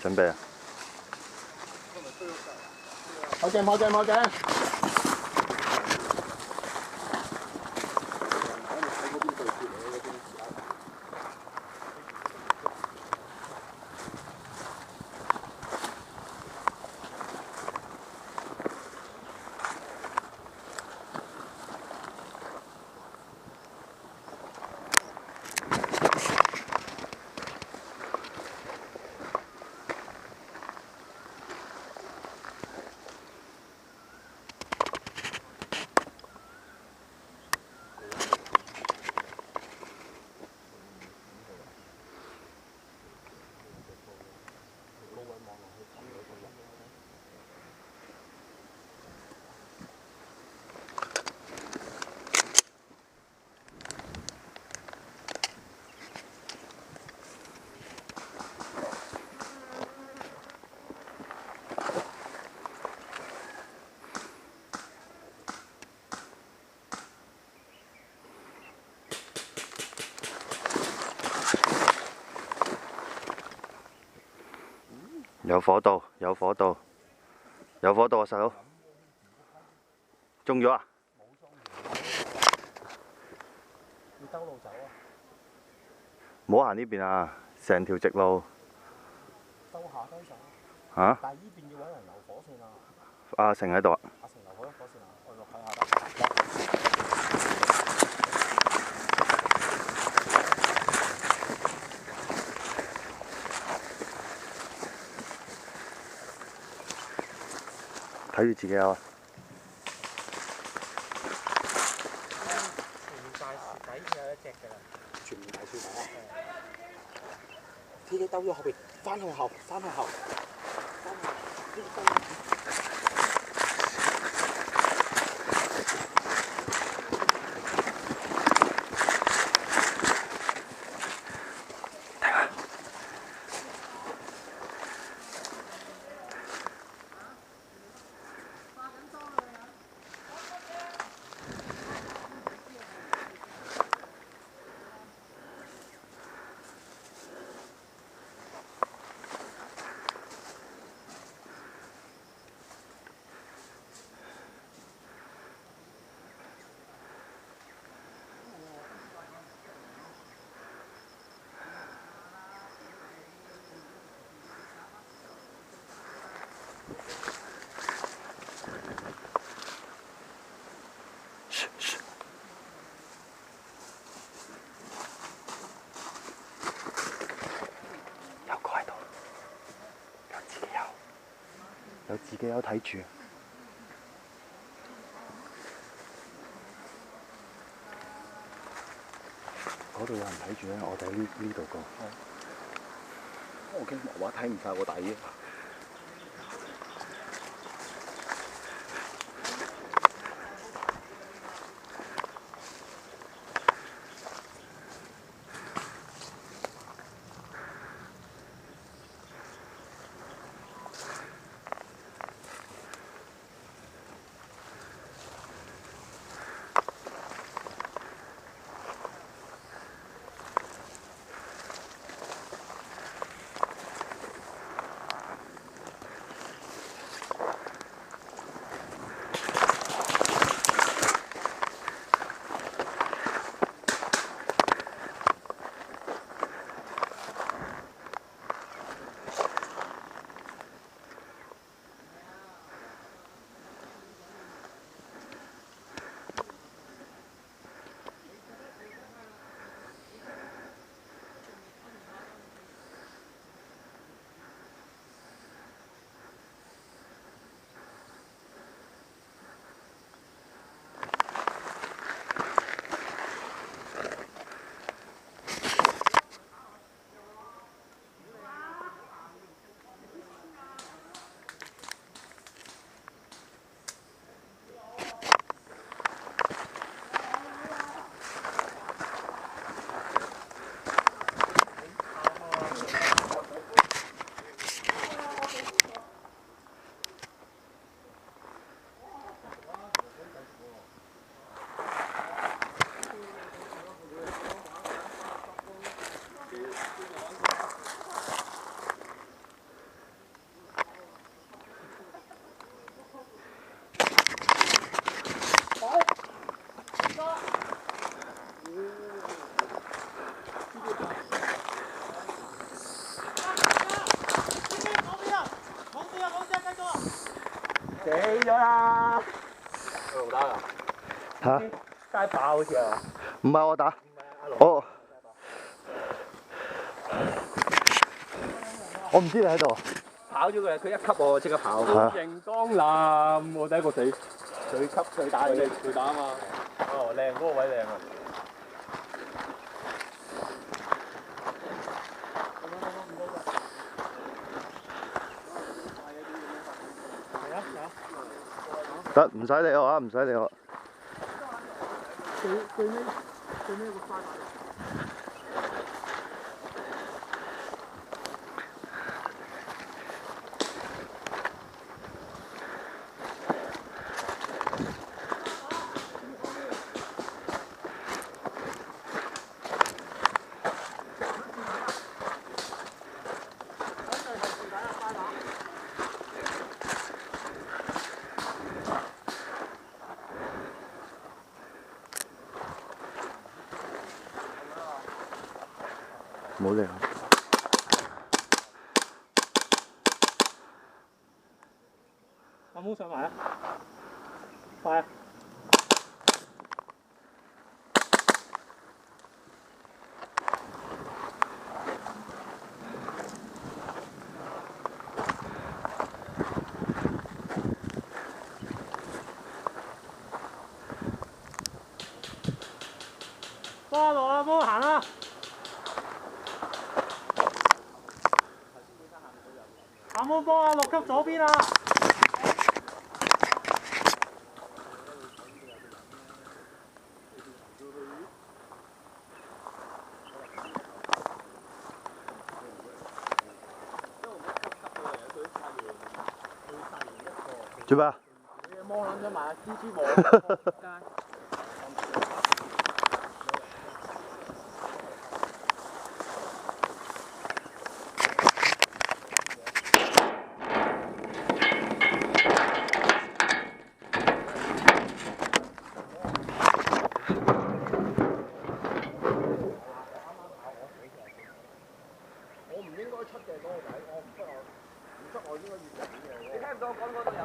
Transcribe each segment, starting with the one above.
準備啊！好正，好正，好正！有火到，有火到，有火到啊！細佬，中咗啊！要兜路走啊！唔好行呢邊啊！成條直路。兜下兜上。嚇？但係依邊要揾人留火線啊！阿成喺度啊！阿成留火線啊！我落睇下得。睇住自己啊！全大樹底有一隻㗎啦，全大樹底啊！自己兜咗後邊，翻向後，翻向後，翻向後，有自己有睇住。嗰度有人睇住咧，我哋喺呢度過。我驚畫畫睇唔晒個底。啦！我打㗎。嚇？街霸好似係嘛？唔係我打，我唔知你喺度。跑咗佢，佢一級我即刻跑。係型江南，我第一個死。佢級佢打你，佢打啊嘛。哦，靚嗰個位靚啊！得，唔使理我啊，唔使理我。最尾個花打。冇理我。阿毛上埋啊！快啊！幫我阿毛行啦！阿毛幫我落級左邊啊！做咩啊？摸撚咗埋蜘蛛網。我唔應該出嘅嗰個位，我唔出我應該要整嘅。你聽唔到我講嗰度有？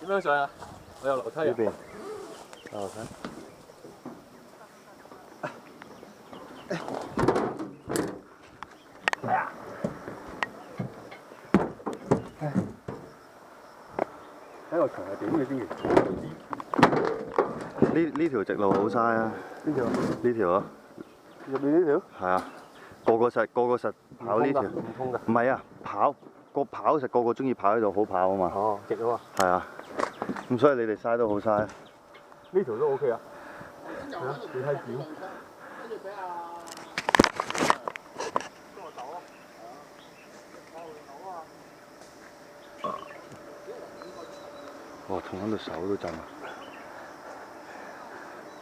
點樣上啊？我有樓梯啊！呢邊。樓梯。喺個牆係點嘅先？呢條直路好嘥啊！邊條？呢條啊。入面呢條？係啊，個個實跑呢條。唔通㗎？唔係啊，跑實個個中意跑呢度好跑啊嘛。哦，直啊嘛。係啊，咁所以你哋嘥都好嘥。呢條都 OK 啊。係啊，你睇表。哇！痛喺度手都震啊！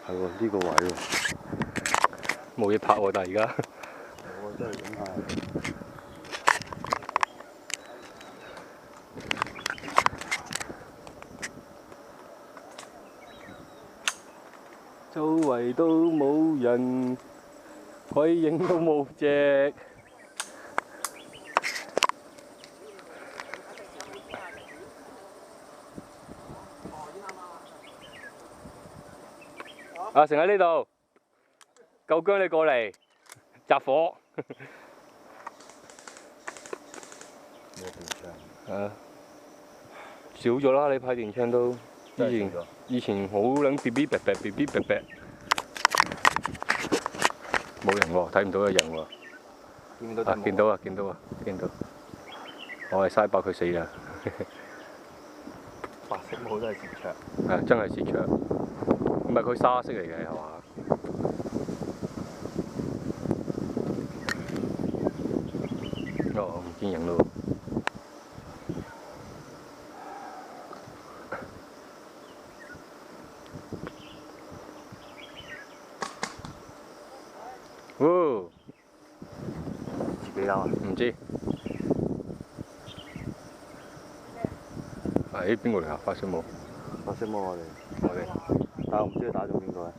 係喎，呢個位喎。冇嘢拍喎，但係而家。我真係咁下。周圍都冇人，可以影到冇隻。阿成喺呢度。夠姜你過嚟集火。冇電槍。係啊，少咗啦！你派電槍都以前好撚嗶嗶白白嗶嗶白白，冇人喎，睇唔到有人喎。見到啊！我係嘥爆佢死啦！白色帽都係截槍。係真係截槍，唔係佢沙色嚟嘅係嘛？哦，唔見人咯。哦，自己有啊？唔知。係邊個嚟啊？發色帽。白色帽我哋，但係我唔知佢打中邊個啊？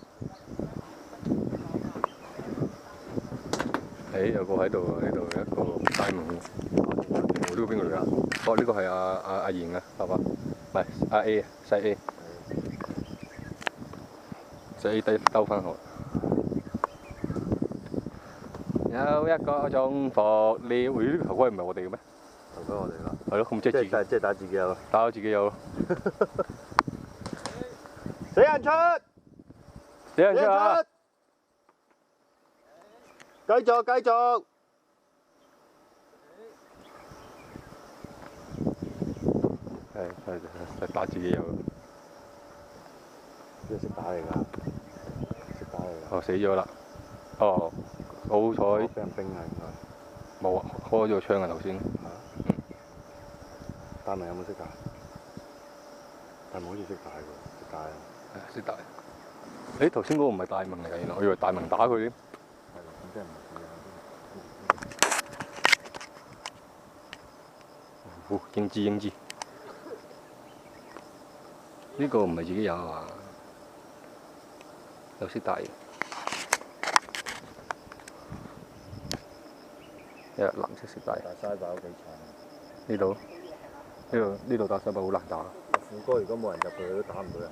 有個喺度啊！呢度有一個大門。呢個邊個嚟啊？哦，呢個係阿賢啊，爸爸。唔係阿 A 啊，細 A。細 A 兜翻學。有一個中伏了，咦？呢個頭盔唔係我哋嘅咩？頭盔我哋啦。係咯，咁即係即係打自己有咯。打我自己有咯。死人出！死人出啊！繼續！係打自己有。呢個識打嚟㗎，哦，死咗啦！哦，好彩。俾人冰啊應該。冇啊，開咗個槍啊頭先。大明有冇識打？大明好似識打㗎，識打啊！係識打。誒，頭先嗰個唔係大明嚟㗎，原來我以為大明打佢添。係咯，咁真係唔係哦，英知。呢個唔係自己有啊，又識打嘅。藍色識打。打西把都幾慘。呢度打西把好難打。虎哥如果冇人入去，佢都打唔到人。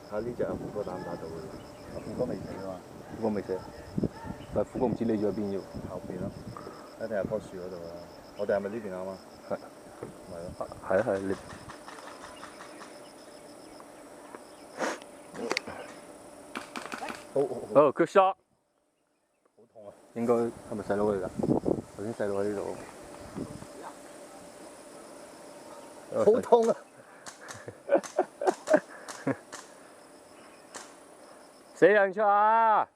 睇下呢隻虎哥打唔打到佢？虎哥未死啊嘛。虎哥未死，但係虎哥唔知匿咗喺邊要。後邊咯，一定係棵樹嗰度啦。我哋係咪呢邊啱啊？係。咪咯。係你。哦，good shot。好痛啊！應該係咪細佬嚟㗎？頭先細佬喺呢度。好痛啊！死人出啊！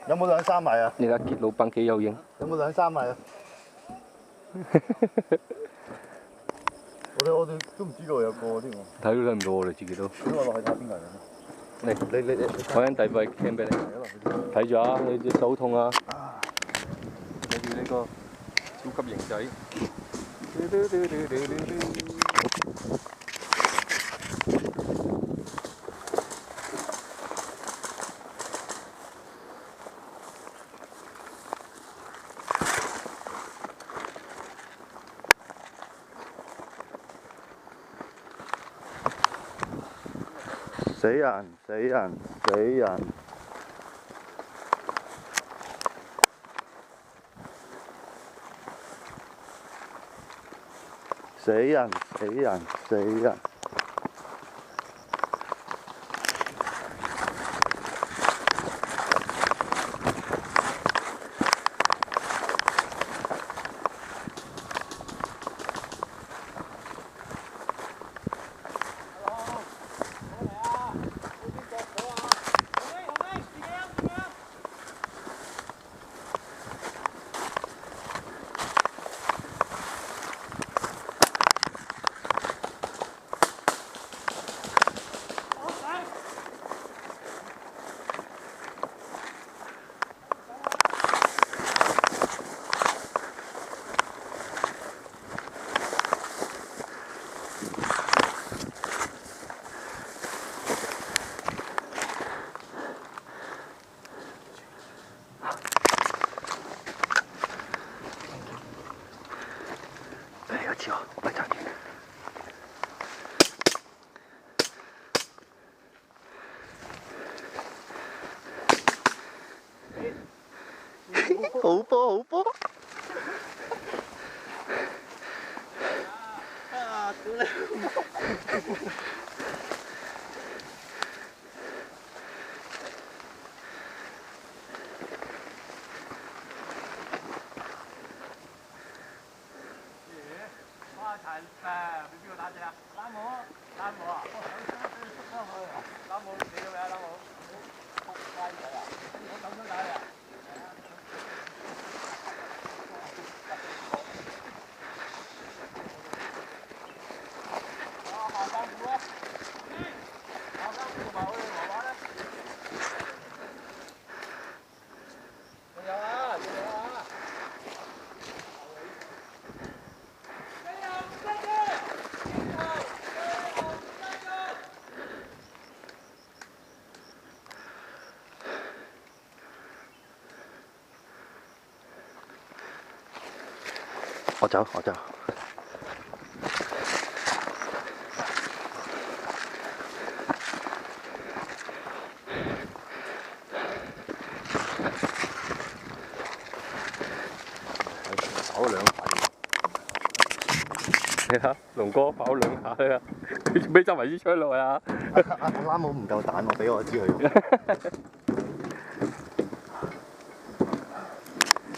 有冇2-3米啊？你睇傑老闆幾有型。有冇2-3米啊？我哋都唔知道有個添喎。睇都睇唔到，我哋自己都。咁我落去睇下邊個人嚟，你我喺第二位 cam 俾你。睇住啊！你隻手痛啊！你住呢個超級型仔。死人！死人！死人！死人！死人！死人！好波好波！啊！屌你！花殘誒，俾邊個打隻啊？攬我，攬我啊！攬我你做咩啊？攬我，仆街仔啊！我咁樣打你啊！下山虎啊！下山虎同埋我哋娃娃咧，仲有啊，仲有啊！我走，我走。跑兩下。你睇，龍哥跑兩下啦，佢做咩執埋支槍落去啊？阿拉姆唔夠彈，我俾我知佢用。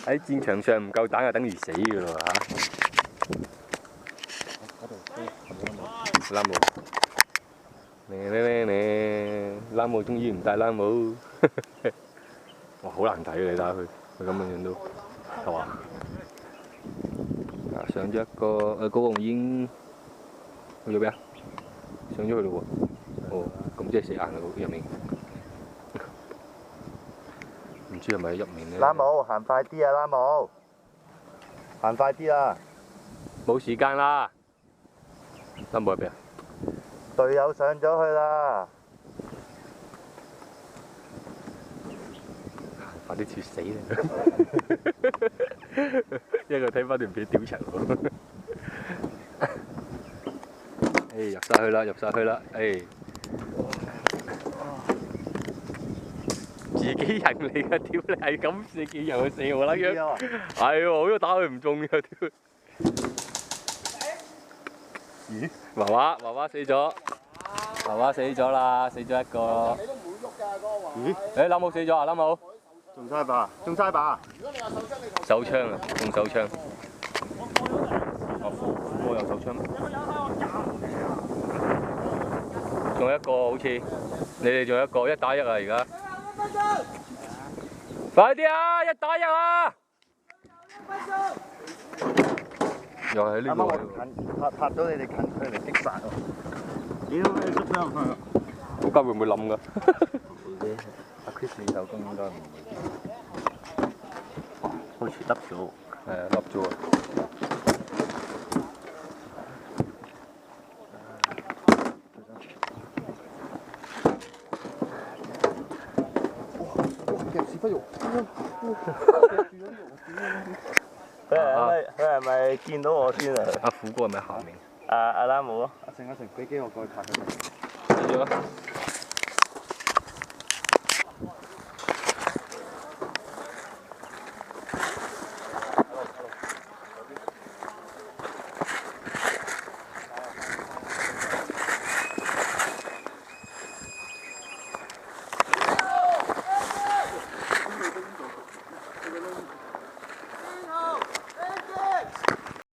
喺戰場上唔夠彈就等於死㗎咯嚇！拉姆，拉姆終於唔戴拉姆，哇好難睇啊！你睇下佢咁樣樣都係嘛？上咗一個嗰個已經去咗邊啊？上咗去咯喎！哦，咁即係死硬啦入面。唔知係咪入面咧？拉姆行快啲啊！拉姆，行快啲啦！冇時間啦！拉姆喺邊啊？隊友上咗去啦！快啲猝死啦！一個睇翻段片屌柒喎！誒入晒去啦，入晒去啦！誒。自己人嚟㗎，屌你係咁自己人去射我啦樣，係喎，我都打佢唔中嘅，屌！咦？娃娃死咗，娃娃死咗啦，死咗一個。你都唔會喐㗎嗰個娃。咦？誒拉姆死咗啊？拉姆？中差吧？中差吧？手槍啊，中手槍。我有手槍咩？仲有一個好似，你哋仲有一個1打1啊而家。快啲啊！1打1啊！又係呢個位喎。拍到你哋近距離擊殺喎！屌你捉咗入去！嗰間會唔會冧㗎？阿 Chris 手工應該唔會。好似凹咗。係啊，凹咗啊！佢係咪見到我先啊？阿虎哥係咪下面？阿拉姆咯。阿成俾機我過去拍佢哋。睇咗。